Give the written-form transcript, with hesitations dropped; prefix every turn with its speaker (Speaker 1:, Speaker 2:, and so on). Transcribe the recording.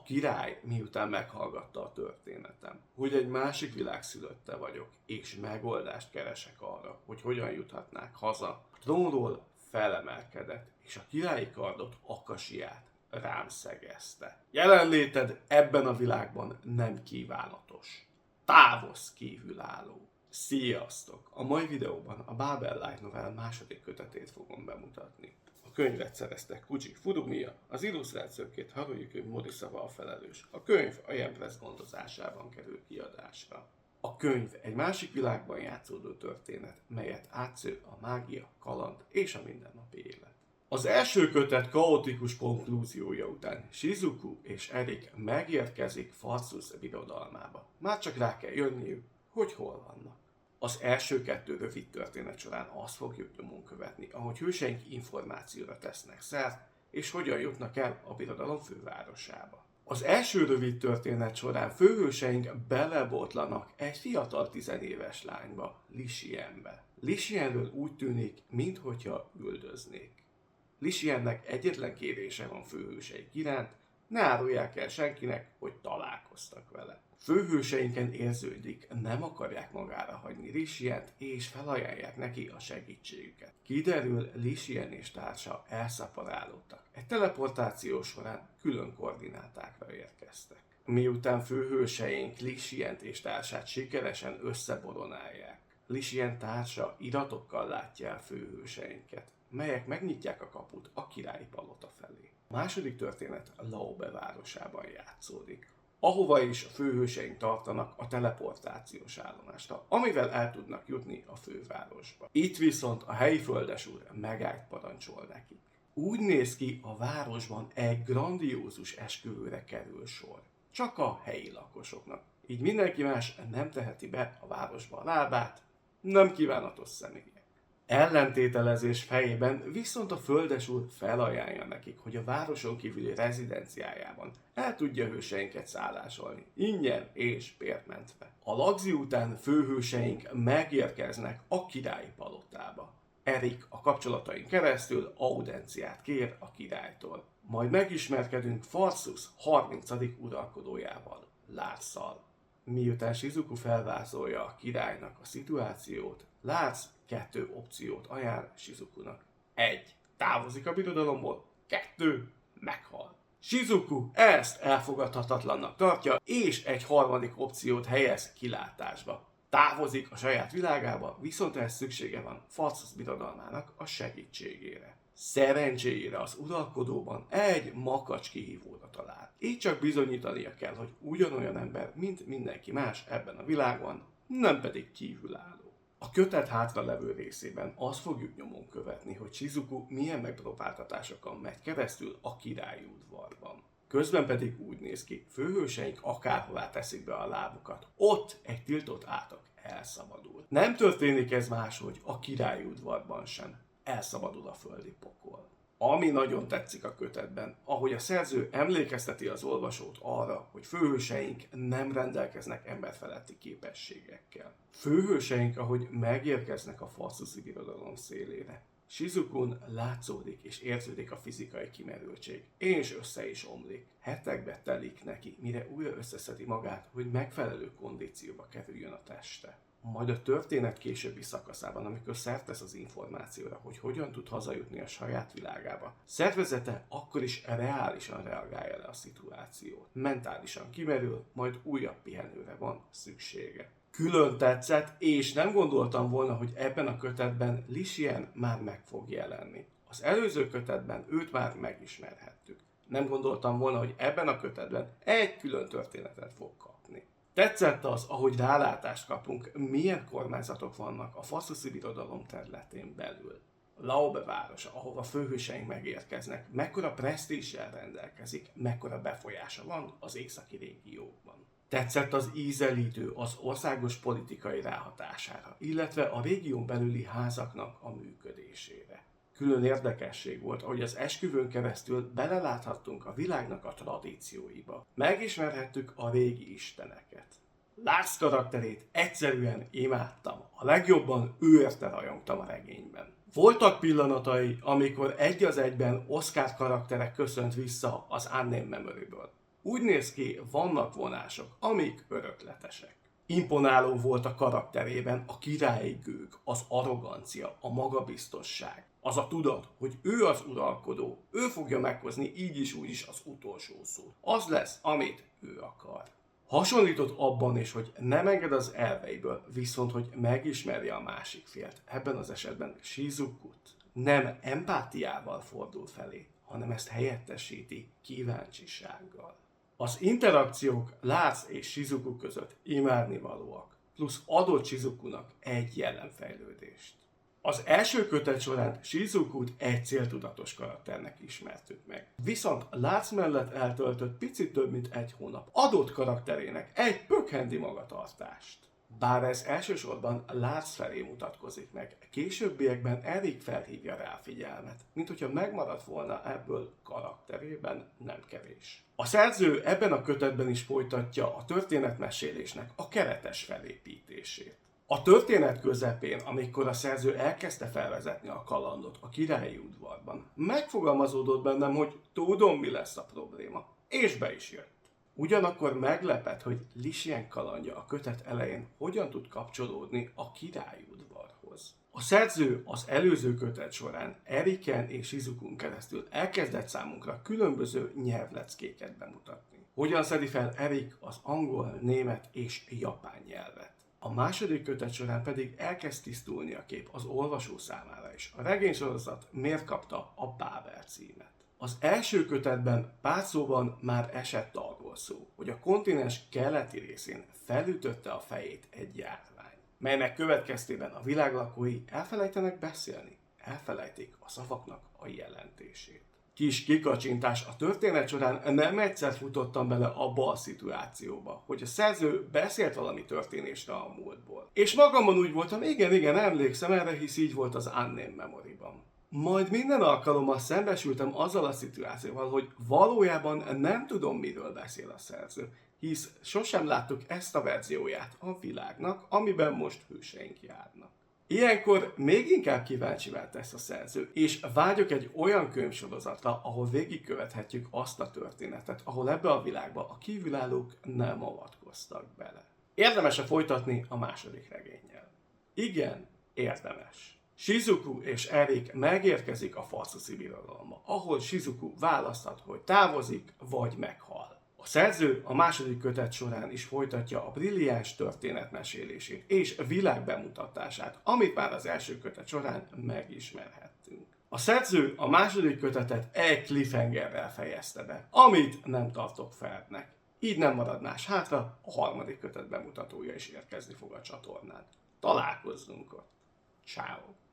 Speaker 1: király miután meghallgatta a történetem, hogy egy másik világ szülötte vagyok, és megoldást keresek arra, hogy hogyan juthatnák haza, a trónról felemelkedett, és a királyi kardot, Akasiát rám szegezte. Jelenléted ebben a világban nem kívánatos. Távozz, kívülálló! Sziasztok! A mai videóban a Babel Light Novel második kötetét fogom bemutatni. A könyvet szerezte Koji Furumiya, az illusztrációkért Haruyuki Morisawa a felelős. A könyv a Yen Press gondozásában kerül kiadásra. A könyv egy másik világban játszódó történet, melyet átsző a mágia, kaland és a mindennapi élet. Az első kötet kaotikus konklúziója után Shizuku és Erik megérkezik Farsus birodalmába. Már csak rá kell jönniük, hogy hol vannak. Az első kettő rövid történet során azt fogjuk nyomon követni, ahogy hőseink információra tesznek szert, és hogyan jutnak el a birodalom fővárosába. Az első rövid történet során főhőseink belebotlanak egy fiatal 10 éves lányba, Lixienbe. Lixienről úgy tűnik, minthogyha üldöznék. Lixiennek egyetlen kérése van főhőseik iránt, ne árulják el senkinek, hogy találkoztak vele. Főhőseinken érződik, nem akarják magára hagyni Lixient, és felajánlják neki a segítségüket. Kiderül, Lixien és társa elszaporálódtak. Egy teleportáció során külön koordinátákra érkeztek. Miután főhőseink Lixient és társát sikeresen összeboronálják, Lixien társa iratokkal látja el főhőseinket, melyek megnyitják a kaput a királyi palota felé. A második történet Laobe városában játszódik, ahova is a főhőseink tartanak a teleportációs állomásra, amivel el tudnak jutni a fővárosba. Itt viszont a helyi földesúr megállt parancsol nekik. Úgy néz ki, a városban egy grandiózus esküvőre kerül sor. Csak a helyi lakosoknak. Így mindenki más nem teheti be a városba a lábát, nem kívánatos személyek. Ellentételezés fejében viszont a földesúr felajánlja nekik, hogy a városon kívüli rezidenciájában el tudja hőseinket szállásolni, ingyen és bért mentve. A lagzi után főhőseink megérkeznek a királyi palotába. Erik a kapcsolatain keresztül audenciát kér a királytól. Majd megismerkedünk Farsus 30. uralkodójával, Larsszal. Miután Shizuku felvázolja a királynak a szituációt, Larsz 2 opciót ajánl Shizukunak. 1. Távozik a birodalomból, 2. Meghal. Shizuku ezt elfogadhatatlannak tartja, és egy harmadik opciót helyez kilátásba. Távozik a saját világába, viszont ehhez szüksége van Farsus birodalmának a segítségére. Szerencséjére az uralkodóban egy makacs kihívóra talál. Így csak bizonyítania kell, hogy ugyanolyan ember, mint mindenki más ebben a világban, nem pedig kívülálló. A kötet hátralevő részében azt fogjuk nyomon követni, hogy Shizuku milyen megpróbáltatásokon megy keresztül a királyi udvarban. Közben pedig úgy néz ki, főhőseink akárhová teszik be a lábukat, ott egy tiltott átok elszabadul. Nem történik ez máshogy a királyi udvarban sem. Elszabadul a földi pokol. Ami nagyon tetszik a kötetben, ahogy a szerző emlékezteti az olvasót arra, hogy főhőseink nem rendelkeznek emberfeletti képességekkel. Főhőseink, ahogy megérkeznek a Farsusi birodalom szélére, Shizukun látszódik és érződik a fizikai kimerültség, és össze is omlik. Hetekbe telik neki, mire újra összeszedi magát, hogy megfelelő kondícióba kerüljön a teste. Majd a történet későbbi szakaszában, amikor szert tesz az információra, hogy hogyan tud hazajutni a saját világába, szervezete akkor is reálisan reagálja le a szituációt. Mentálisan kimerül, majd újabb pihenőre van szüksége. Külön tetszett, és nem gondoltam volna, hogy ebben a kötetben Lixien már meg fog jelenni. Az előző kötetben őt már megismerhettük. Nem gondoltam volna, hogy ebben a kötetben egy külön történetet fog kapni. Tetszett az, ahogy rálátást kapunk, milyen kormányzatok vannak a Farsusi birodalom területén belül. Laobe városa, ahova főhőseink megérkeznek, mekkora presztízsel rendelkezik, mekkora befolyása van az északi régiókban. Tetszett az ízelítő az országos politikai ráhatására, illetve a régión belüli házaknak a működésére. Külön érdekesség volt, hogy az esküvőn keresztül beleláthattunk a világnak a tradícióiba. Megismerhettük a régi isteneket. Larsz karakterét egyszerűen imádtam. A legjobban ő érte rajongtam a regényben. Voltak pillanatai, amikor egy az egyben Oscar karaktere köszönt vissza az Unnamed Memoryből. Úgy néz ki, vannak vonások, amik örökletesek. Imponáló volt a karakterében a királyi gőg, az arrogancia, a magabiztosság. Az a tudat, hogy ő az uralkodó, ő fogja meghozni így is úgy is az utolsó szót. Az lesz, amit ő akar. Hasonlított abban is, hogy nem enged az elveiből, viszont hogy megismerje a másik félt. Ebben az esetben Shizukut nem empátiával fordul felé, hanem ezt helyettesíti kíváncsisággal. Az interakciók Lars és Shizuku között imádnivalóak, plusz adott Shizukunak egy jellemfejlődést. Az első kötet során Shizukut egy céltudatos karakternek ismertük meg. Viszont Lars mellett eltöltött picit több mint egy hónap adott karakterének egy pökhendi magatartást. Bár ez elsősorban Lars felé mutatkozik meg, későbbiekben Erik felhívja rá a figyelmet, mint hogyha megmaradt volna ebből karakterében nem kevés. A szerző ebben a kötetben is folytatja a történetmesélésnek a keretes felépítését. A történet közepén, amikor a szerző elkezdte felvezetni a kalandot a királyi udvarban, megfogalmazódott bennem, hogy tudom, mi lesz a probléma, és be is jött. Ugyanakkor meglepett, hogy Lucien kalandja a kötet elején hogyan tud kapcsolódni a királyi udvarhoz. A szerző az előző kötet során Eriken és Shizukun keresztül elkezdett számunkra különböző nyelvleckéket bemutatni. Hogyan szedi fel Erik az angol, német és japán nyelvet. A második kötet során pedig elkezd tisztulni a kép az olvasó számára is. A regénysorozat miért kapta a Páver címet? Az első kötetben pár szóban már esett arról szó, hogy a kontinens keleti részén felütötte a fejét egy járvány, melynek következtében a világ lakói elfelejtenek beszélni, elfelejtik a szavaknak a jelentését. Kis kikacsintás a történet során nem egyszer futottam bele abba a szituációba, hogy a szerző beszélt valami történésre a múltból. És magamon úgy voltam, igen, emlékszem erre, hisz így volt az Unnamed Memory-ban. Majd minden alkalommal szembesültem azzal a szituációval, hogy valójában nem tudom, miről beszél a szerző, hisz sosem láttuk ezt a verzióját a világnak, amiben most hőseink járnak. Ilyenkor még inkább kíváncsivá tesz a szerző, és vágyok egy olyan könyvsorozatra, ahol végigkövethetjük azt a történetet, ahol ebbe a világba a kívülállók nem avatkoztak bele. Érdemes-e folytatni a második regénnyel? Igen, érdemes. Shizuku és Erik megérkezik a Farszuszi birodalomba, ahol Shizuku választhat, hogy távozik vagy meghal. A szerző a második kötet során is folytatja a brilliáns történetmesélését és világbemutatását, amit már az első kötet során megismerhettünk. A szerző a második kötetet egy cliffhangerrel fejezte be, amit nem tartok felnek. Így nem marad más hátra, a harmadik kötet bemutatója is érkezni fog a csatornán. Találkozzunk ott. Ciao.